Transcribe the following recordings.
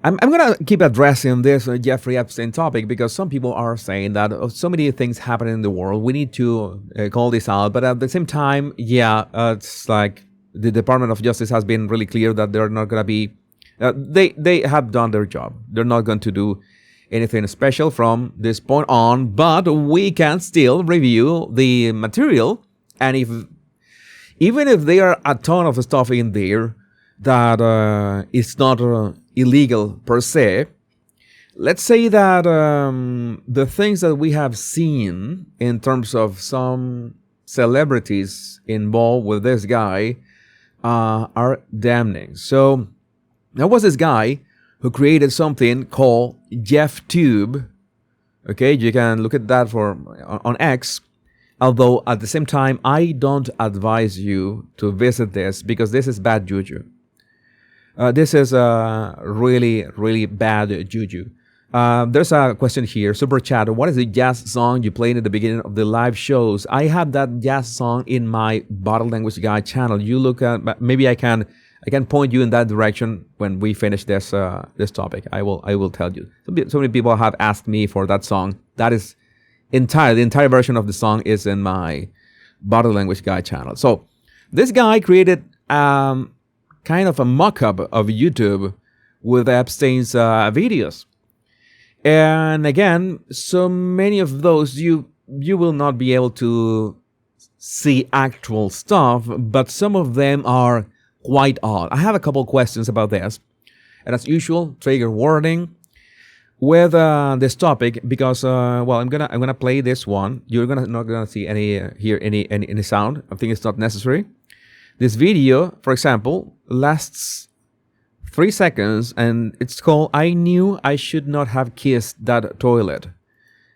I'm going to keep addressing this Jeffrey Epstein topic because some people are saying that so many things happen in the world. We need to call this out. But at the same time, it's like the Department of Justice has been really clear that they're not going to be, they have done their job. They're not going to do anything special from this point on, but we can still review the material. And even if there are a ton of stuff in there that is not illegal per se, let's say that the things that we have seen in terms of some celebrities involved with this guy are damning. So there was this guy who created something called JeffTube. Okay, you can look at that on X. Although at the same time, I don't advise you to visit this because this is bad juju. This is really, really bad juju. There's a question here, super chat. What is the jazz song you played at the beginning of the live shows? I have that jazz song in my Bottle Language Guy channel. You look at, maybe I can point you in that direction when we finish this topic. I will tell you. So many people have asked me for that song. That is the entire version of the song is in my Bottle Language Guy channel. So this guy created kind of a mock-up of YouTube with Epstein's videos. And again, so many of those you will not be able to see actual stuff, but some of them are quite odd. I have a couple questions about this. And as usual, trigger warning with this topic because I'm gonna play this one. You're not gonna see hear any sound. I think it's not necessary. This video, for example, lasts 3 seconds and it's called "I Knew I Should Not Have Kissed That Toilet."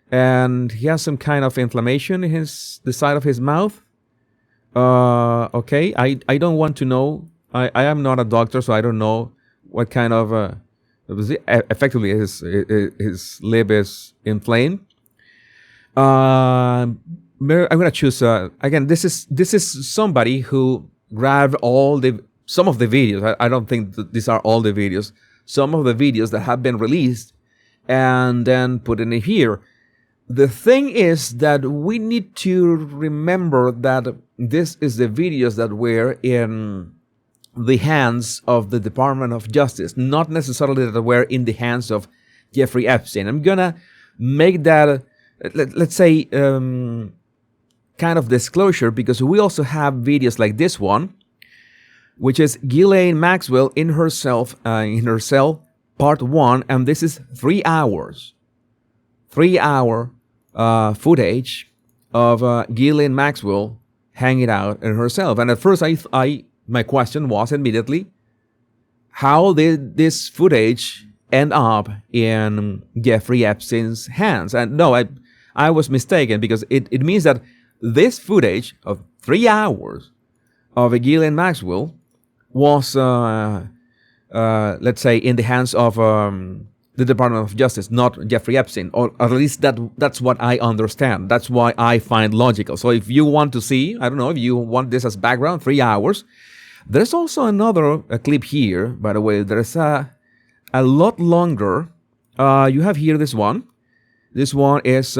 And he has some kind of inflammation in the side of his mouth. Okay, I don't want to know. I am not a doctor, so I don't know what kind of effectively his lip is inflamed. I'm gonna choose again. This is somebody who grabbed some of the videos. I don't think that these are all the videos. Some of the videos that have been released and then put in here. The thing is that we need to remember that this is the videos that were in the hands of the Department of Justice, not necessarily that were in the hands of Jeffrey Epstein. I'm gonna make that, let's say, kind of disclosure because we also have videos like this one, which is Ghislaine Maxwell in her cell, part 1, and this is 3 hours. 3-hour footage of Ghislaine Maxwell hanging out in herself. And at first, my question was immediately, how did this footage end up in Jeffrey Epstein's hands? And no, I was mistaken because it means that this footage of 3 hours of Ghislaine Maxwell was, let's say, in the hands of the Department of Justice, not Jeffrey Epstein, or at least that's what I understand. That's why I find logical. So if you want to see, I don't know, if you want this as background, 3 hours. There's also another clip here, by the way. There's a lot longer. You have here this one. This one is,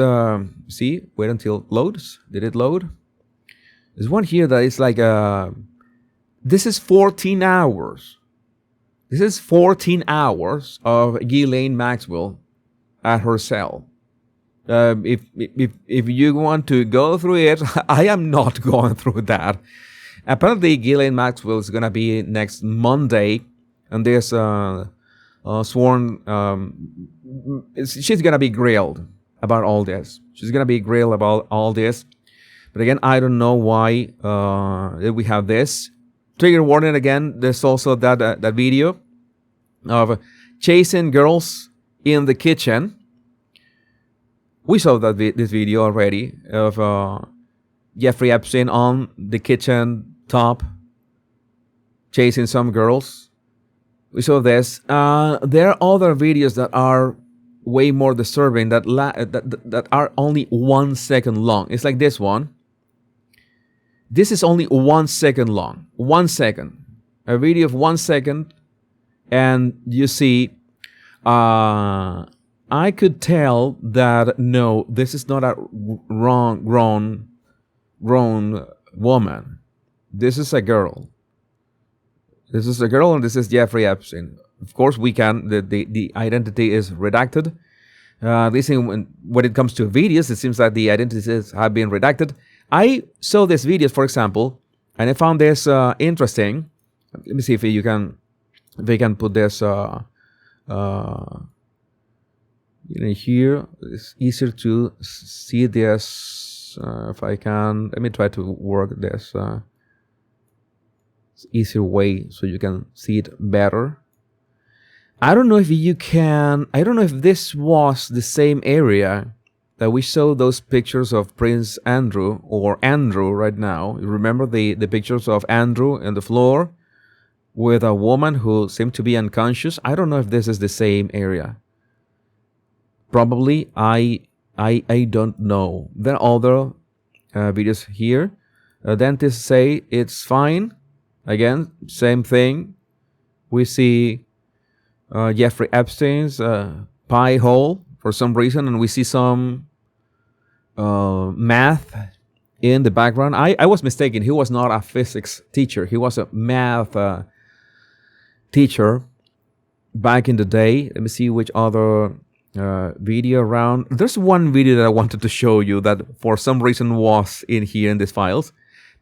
see, wait until it loads. Did it load? There's one here that is like, this is 14 hours. This is 14 hours of Ghislaine Maxwell at her cell. If you want to go through it, I am not going through that. Apparently, Ghislaine Maxwell is going to be next Monday, and there's sworn. She's going to be grilled about all this. She's going to be grilled about all this. But again, I don't know why we have this. Trigger warning again. There's also that video of chasing girls in the kitchen. We saw this video already of Jeffrey Epstein on the kitchen top chasing some girls. We saw this. There are other videos that are way more disturbing that are only 1 second long. It's like this one. This is only 1 second long. 1 second. A video of 1 second. And you see I could tell that no, this is not a grown woman. This is a girl. This is a girl, and this is Jeffrey Epstein. Of course, we can. The identity is redacted. This thing, when it comes to videos, it seems that the identities have been redacted. I saw this videos, for example, and I found this interesting. Let me see if you can, put this here. It's easier to see this. If I can, let me try to work this easier way so you can see it better. I don't know if you can. I don't know if this was the same area that we saw those pictures of Prince Andrew or Andrew right now. You remember the pictures of Andrew on the floor with a woman who seemed to be unconscious? I don't know if this is the same area. Probably. I don't know. There are other videos here. Dentists say it's fine. Again, same thing. We see Jeffrey Epstein's pie hole for some reason, and we see some math in the background. I was mistaken. He was not a physics teacher. He was a math teacher back in the day. Let me see which other video around. There's one video that I wanted to show you that for some reason was in here in these files.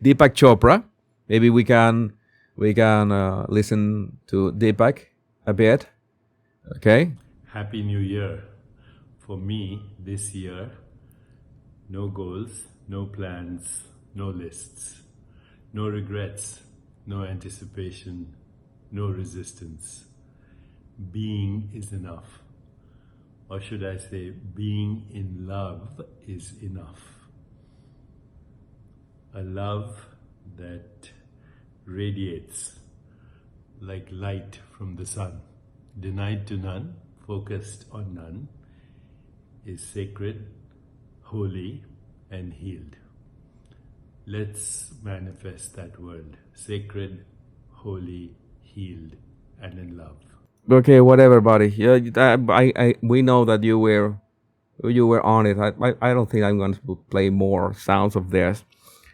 Deepak Chopra. Maybe we can listen to Deepak a bit. Okay. Happy New Year. For me, this year, no goals, no plans, no lists, no regrets, no anticipation, no resistance. Being is enough. Or should I say, being in love is enough. A love that radiates like light from the sun, denied to none, focused on none, is sacred, holy, and healed. Let's manifest that word: sacred, holy, healed, and in love. Okay, whatever, buddy. Yeah, we know that you were on it. I don't think I'm going to play more sounds of this.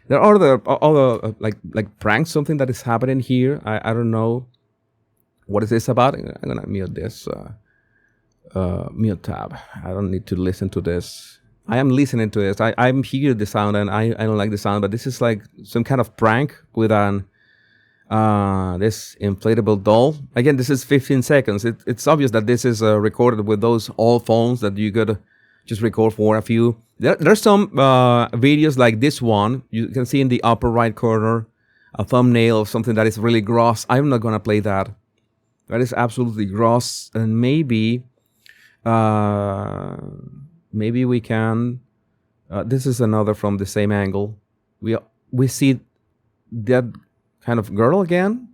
There are other like pranks, something that is happening here. I don't know what is this about. I'm gonna mute this mute tab. I don't need to listen to this. I am listening to this. I'm hearing the sound, and I don't like the sound. But this is like some kind of prank with an this inflatable doll. Again, this is 15 seconds. It's obvious that this is recorded with those old phones that you could just record for a few. There's some videos like this one. You can see in the upper right corner a thumbnail of something that is really gross. I'm not gonna play that. That is absolutely gross. And maybe we can. This is another from the same angle. We see that kind of girl again.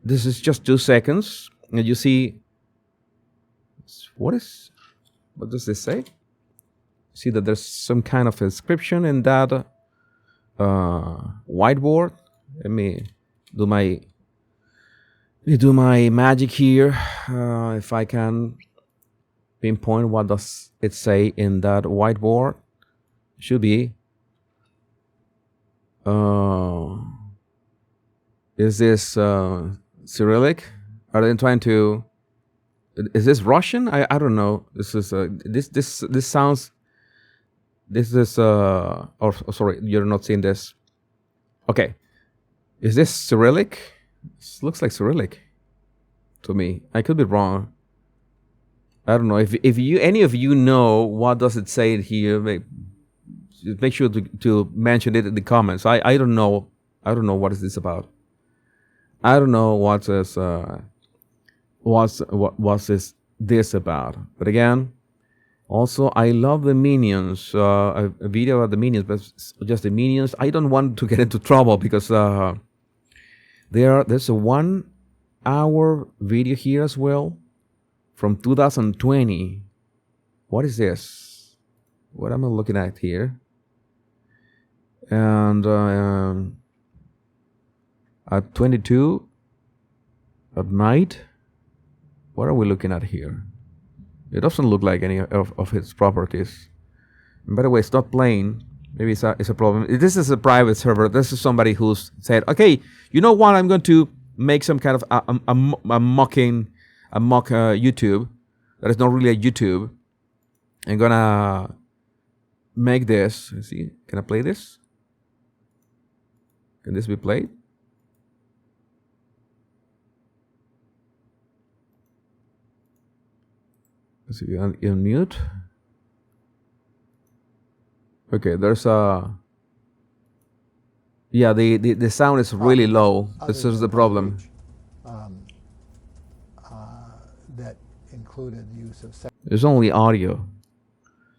This is just 2 seconds, and you see what does this say? See that there's some kind of inscription in that whiteboard. Let me do my magic here. If I can pinpoint what does it say in that whiteboard. It should be is this Cyrillic? Are they trying to? Is this Russian? I don't know. This is this sounds. This is oh sorry, you're not seeing this. Okay, is this Cyrillic? This looks like Cyrillic to me. I could be wrong. I don't know if any of you know what does it say here. Make sure to mention it in the comments. I don't know. I don't know what is this about. I don't know what's this about. But again, also I love the Minions. A video about the Minions, but just the Minions. I don't want to get into trouble because there's a 1 hour video here as well from 2020. What is this? What am I looking at here? And at 22 at night. what are we looking at here? It doesn't look like any of its properties. And by the way, it's not playing. Maybe it's a problem. This is a private server. This is somebody who's said, okay, you know what? I'm going to make some kind of a mock YouTube that is not really a YouTube. I'm gonna make this. Let's see, can I play this? Can this be played? Let's see, unmute. Okay, there's a... Yeah, the sound is really low. This is the problem. That included use of There's only audio.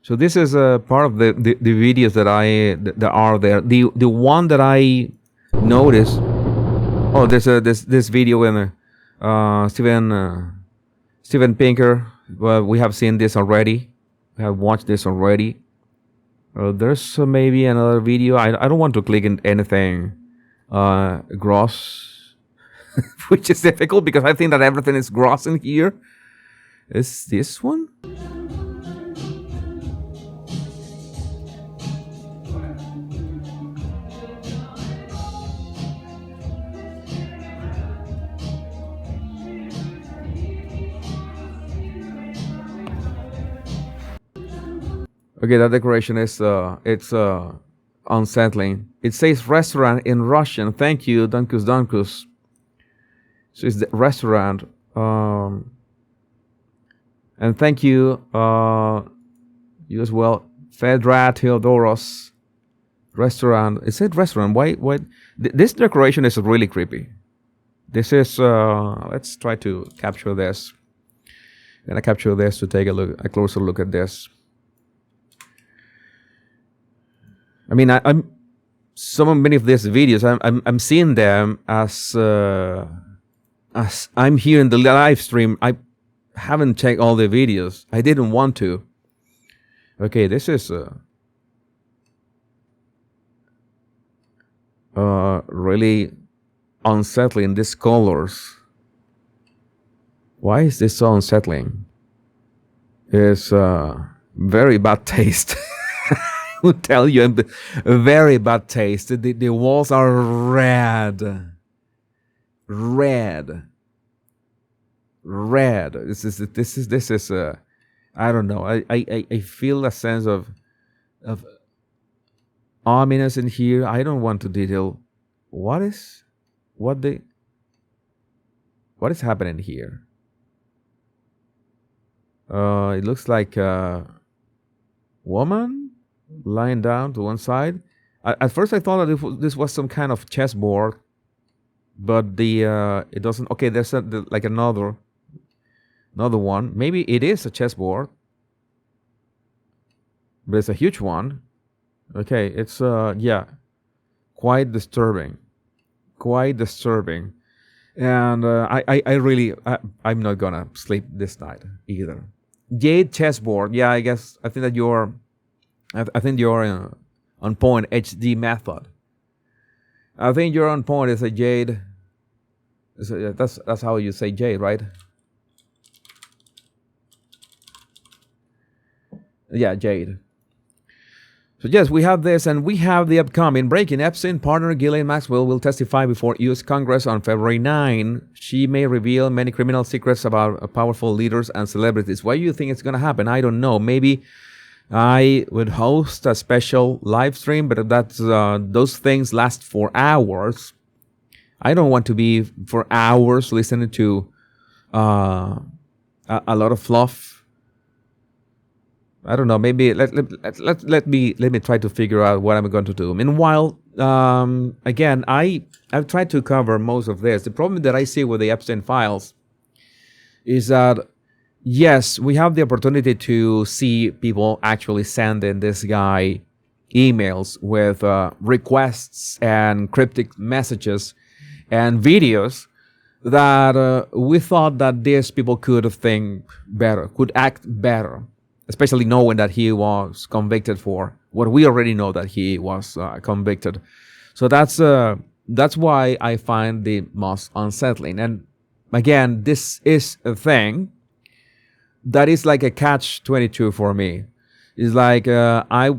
So this is a part of the videos that are there. The one that I noticed. Oh, there's this video in Steven Pinker. Well, we have seen this already. We have watched this already. There's maybe another video. I don't want to click in anything gross, which is difficult because I think that everything is gross in here. Is this one? Okay, that decoration is it's unsettling. It says restaurant in Russian. Thank you, Dankus Dankus. So it's the restaurant. And thank you, you as well, Fedra Theodoros. Restaurant. It said restaurant. Why? This decoration is really creepy. This is. Let's try to capture this. I'm gonna capture this to take a closer look at this. I mean, many of these videos, I'm seeing them as I'm here in the live stream. I haven't checked all the videos. I didn't want to. Okay, this is really unsettling. These colors. Why is this so unsettling? It's very bad taste. Will tell you, very bad taste. The walls are red. This is I don't know. I feel a sense of ominous in here. I don't want to detail what is happening here. It looks like a woman lying down to one side. At first I thought that this was some kind of chessboard, but it doesn't. Okay, there's like another one. Maybe it is a chessboard, but it's a huge one. Okay, it's yeah, quite disturbing, and I really I'm not gonna sleep this night either. Jade chessboard. Yeah, I think that you're on point. HD method. I think you're on point. It's a jade. That's how you say jade, right? Yeah, jade. So yes, we have this, and we have the upcoming breaking. Epstein partner Ghislaine Maxwell will testify before U.S. Congress on February 9. She may reveal many criminal secrets about powerful leaders and celebrities. Why do you think it's going to happen? I don't know. Maybe I would host a special live stream, but that's those things last for hours. I don't want to be for hours listening to a lot of fluff. I don't know. Maybe let me try to figure out what I'm going to do. Meanwhile, again, I've tried to cover most of this. The problem that I see with the Epstein files is that yes, we have the opportunity to see people actually sending this guy emails with requests and cryptic messages and videos that we thought that these people could think better, could act better, especially knowing that he was convicted for what we already know that he was convicted. So that's why I find the most unsettling. And again, this is a thing that is like a catch-22 for me. It's like I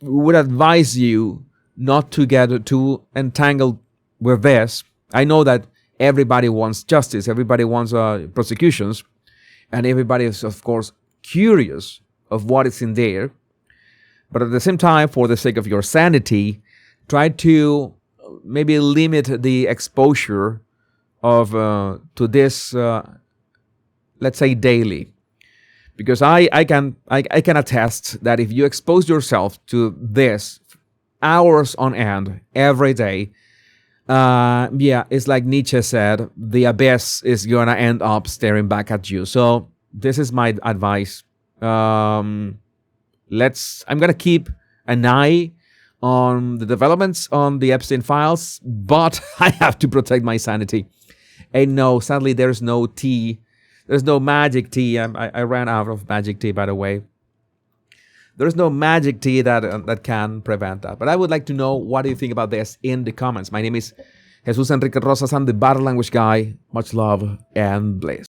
would advise you not to get too entangled with this. I know that everybody wants justice, everybody wants prosecutions, and everybody is, of course, curious of what is in there. But at the same time, for the sake of your sanity, try to maybe limit the exposure of to this, let's say, daily. Because I can attest that if you expose yourself to this hours on end every day, it's like Nietzsche said, the abyss is gonna end up staring back at you. So this is my advice. I'm gonna keep an eye on the developments on the Epstein files, but I have to protect my sanity. And no, sadly, there's no tea. There's no magic tea. I ran out of magic tea, by the way. There's no magic tea that can prevent that. But I would like to know, what do you think about this in the comments? My name is Jesus Enrique Rosas. I'm the Body Language Guy. Much love and bliss.